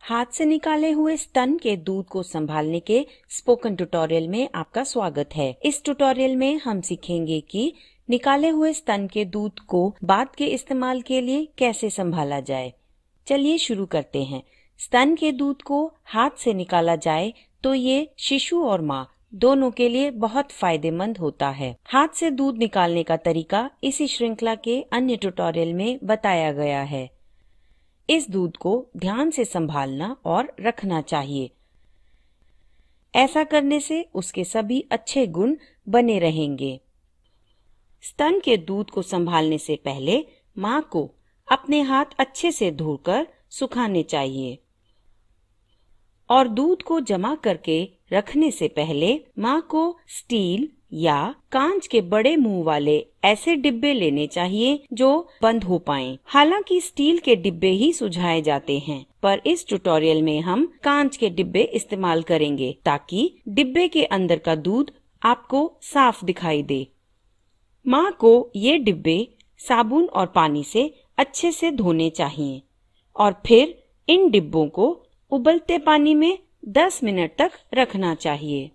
हाथ से निकाले हुए स्तन के दूध को संभालने के स्पोकन ट्यूटोरियल में आपका स्वागत है। इस ट्यूटोरियल में हम सीखेंगे कि निकाले हुए स्तन के दूध को बाद के इस्तेमाल के लिए कैसे संभाला जाए। चलिए शुरू करते हैं। स्तन के दूध को हाथ से निकाला जाए तो ये शिशु और माँ दोनों के लिए बहुत फायदेमंद होता है। हाथ से दूध निकालने का तरीका इसी श्रृंखला के अन्य ट्यूटोरियल में बताया गया है। इस दूध को ध्यान से संभालना और रखना चाहिए। ऐसा करने से उसके सभी अच्छे गुण बने रहेंगे। स्तन के दूध को संभालने से पहले माँ को अपने हाथ अच्छे से धोकर सुखाने चाहिए और दूध को जमा करके रखने से पहले माँ को स्टील या कांच के बड़े मुंह वाले ऐसे डिब्बे लेने चाहिए जो बंद हो पाएं। हालांकि स्टील के डिब्बे ही सुझाए जाते हैं, पर इस ट्यूटोरियल में हम कांच के डिब्बे इस्तेमाल करेंगे ताकि डिब्बे के अंदर का दूध आपको साफ दिखाई दे। माँ को ये डिब्बे साबुन और पानी से अच्छे से धोने चाहिए और फिर इन डिब्बों को उबलते पानी में 10 मिनट तक रखना चाहिए।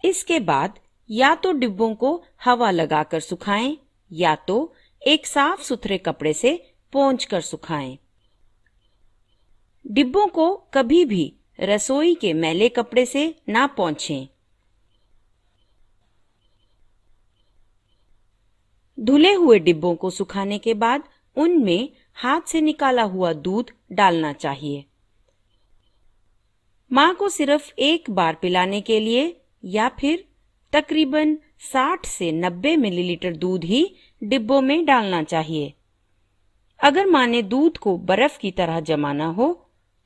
इसके बाद या तो डिब्बों को हवा लगाकर सुखाएं या तो एक साफ सुथरे कपड़े से पोंछ कर सुखाएं। डिब्बों को कभी भी रसोई के मैले कपड़े से ना पोंछें। धुले हुए डिब्बों को सुखाने के बाद उनमें हाथ से निकाला हुआ दूध डालना चाहिए। माँ को सिर्फ एक बार पिलाने के लिए या फिर तकरीबन 60 से 90 मिलीलीटर दूध ही डिब्बों में डालना चाहिए। अगर माँ ने दूध को बर्फ की तरह जमाना हो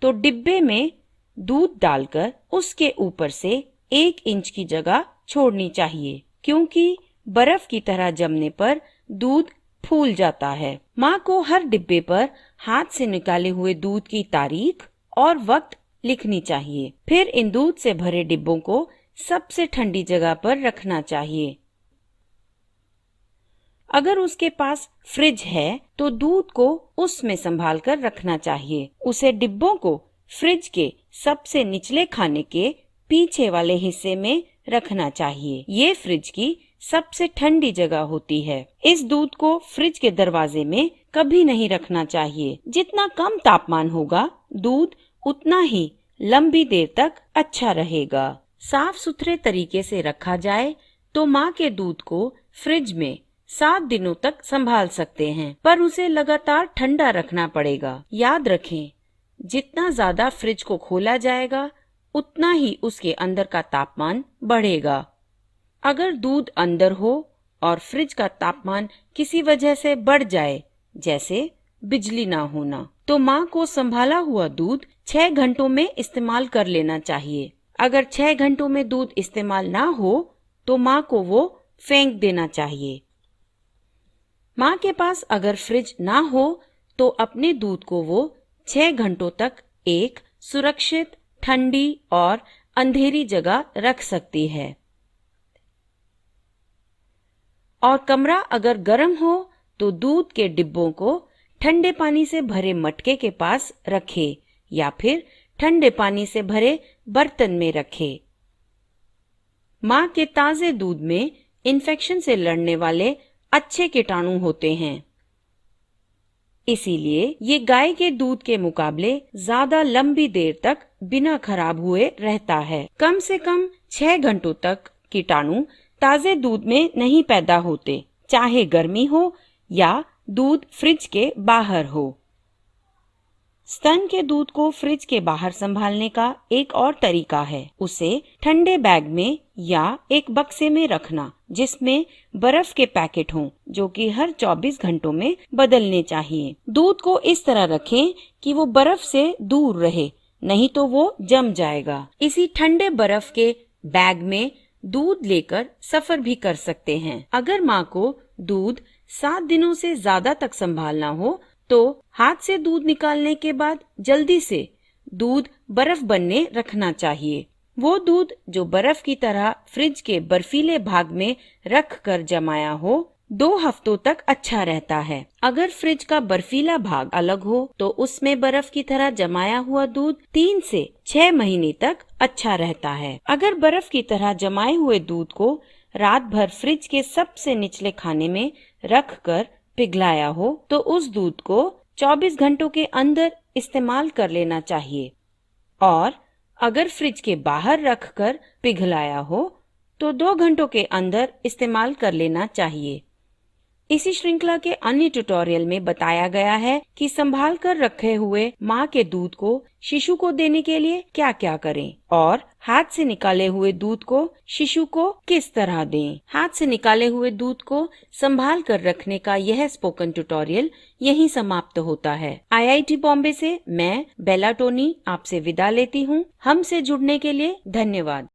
तो डिब्बे में दूध डालकर उसके ऊपर से 1 इंच की जगह छोड़नी चाहिए, क्योंकि बर्फ की तरह जमने पर दूध फूल जाता है। माँ को हर डिब्बे पर हाथ से निकाले हुए दूध की तारीख और वक्त लिखनी चाहिए। फिर इन दूध से भरे डिब्बों को सबसे ठंडी जगह पर रखना चाहिए। अगर उसके पास फ्रिज है तो दूध को उसमें संभाल कर रखना चाहिए। उसे डिब्बों को फ्रिज के सबसे निचले खाने के पीछे वाले हिस्से में रखना चाहिए। ये फ्रिज की सबसे ठंडी जगह होती है। इस दूध को फ्रिज के दरवाजे में कभी नहीं रखना चाहिए। जितना कम तापमान होगा दूध उतना ही लंबी देर तक अच्छा रहेगा। साफ सुथरे तरीके से रखा जाए तो माँ के दूध को फ्रिज में 7 दिनों तक संभाल सकते हैं, पर उसे लगातार ठंडा रखना पड़ेगा। याद रखें, जितना ज्यादा फ्रिज को खोला जाएगा उतना ही उसके अंदर का तापमान बढ़ेगा। अगर दूध अंदर हो और फ्रिज का तापमान किसी वजह से बढ़ जाए, जैसे बिजली ना होना, तो माँ को संभाला हुआ दूध 6 घंटों में इस्तेमाल कर लेना चाहिए। अगर 6 घंटों में दूध इस्तेमाल ना हो तो माँ को वो फेंक देना चाहिए। माँ के पास अगर फ्रिज ना हो तो अपने दूध को वो 6 घंटों तक एक सुरक्षित, ठंडी और अंधेरी जगह रख सकती है। और कमरा अगर गर्म हो तो दूध के डिब्बों को ठंडे पानी से भरे मटके के पास रखें या फिर ठंडे पानी से भरे बर्तन में रखें। माँ के ताजे दूध में इन्फेक्शन से लड़ने वाले अच्छे कीटाणु होते हैं, इसीलिए ये गाय के दूध के मुकाबले ज्यादा लंबी देर तक बिना खराब हुए रहता है। कम से कम 6 घंटों तक कीटाणु ताजे दूध में नहीं पैदा होते, चाहे गर्मी हो या दूध फ्रिज के बाहर हो। स्तन के दूध को फ्रिज के बाहर संभालने का एक और तरीका है, उसे ठंडे बैग में या एक बक्से में रखना जिसमें बर्फ के पैकेट हों, जो कि हर 24 घंटों में बदलने चाहिए। दूध को इस तरह रखें कि वो बर्फ से दूर रहे, नहीं तो वो जम जाएगा। इसी ठंडे बर्फ के बैग में दूध लेकर सफर भी कर सकते हैं। अगर माँ को दूध 7 दिनों से ज्यादा तक संभालना हो तो हाथ से दूध निकालने के बाद जल्दी से दूध बर्फ बनने रखना चाहिए। वो दूध जो बर्फ की तरह फ्रिज के बर्फीले भाग में रख कर जमाया हो 2 हफ्तों तक अच्छा रहता है। अगर फ्रिज का बर्फीला भाग अलग हो तो उसमें बर्फ की तरह जमाया हुआ दूध 3 से 6 महीने तक अच्छा रहता है। अगर बर्फ की तरह जमाए हुए दूध को रात भर फ्रिज के सबसे निचले खाने में रख कर पिघलाया हो तो उस दूध को 24 घंटों के अंदर इस्तेमाल कर लेना चाहिए, और अगर फ्रिज के बाहर रख कर पिघलाया हो तो 2 घंटों के अंदर इस्तेमाल कर लेना चाहिए। इसी श्रृंखला के अन्य ट्यूटोरियल में बताया गया है कि संभाल कर रखे हुए माँ के दूध को शिशु को देने के लिए क्या क्या करें और हाथ से निकाले हुए दूध को शिशु को किस तरह दें। हाथ से निकाले हुए दूध को संभाल कर रखने का यह स्पोकन ट्यूटोरियल यहीं समाप्त होता है। IIT बॉम्बे से मैं बेला टोनी आपसे विदा लेती हूँ। हमसे जुड़ने के लिए धन्यवाद।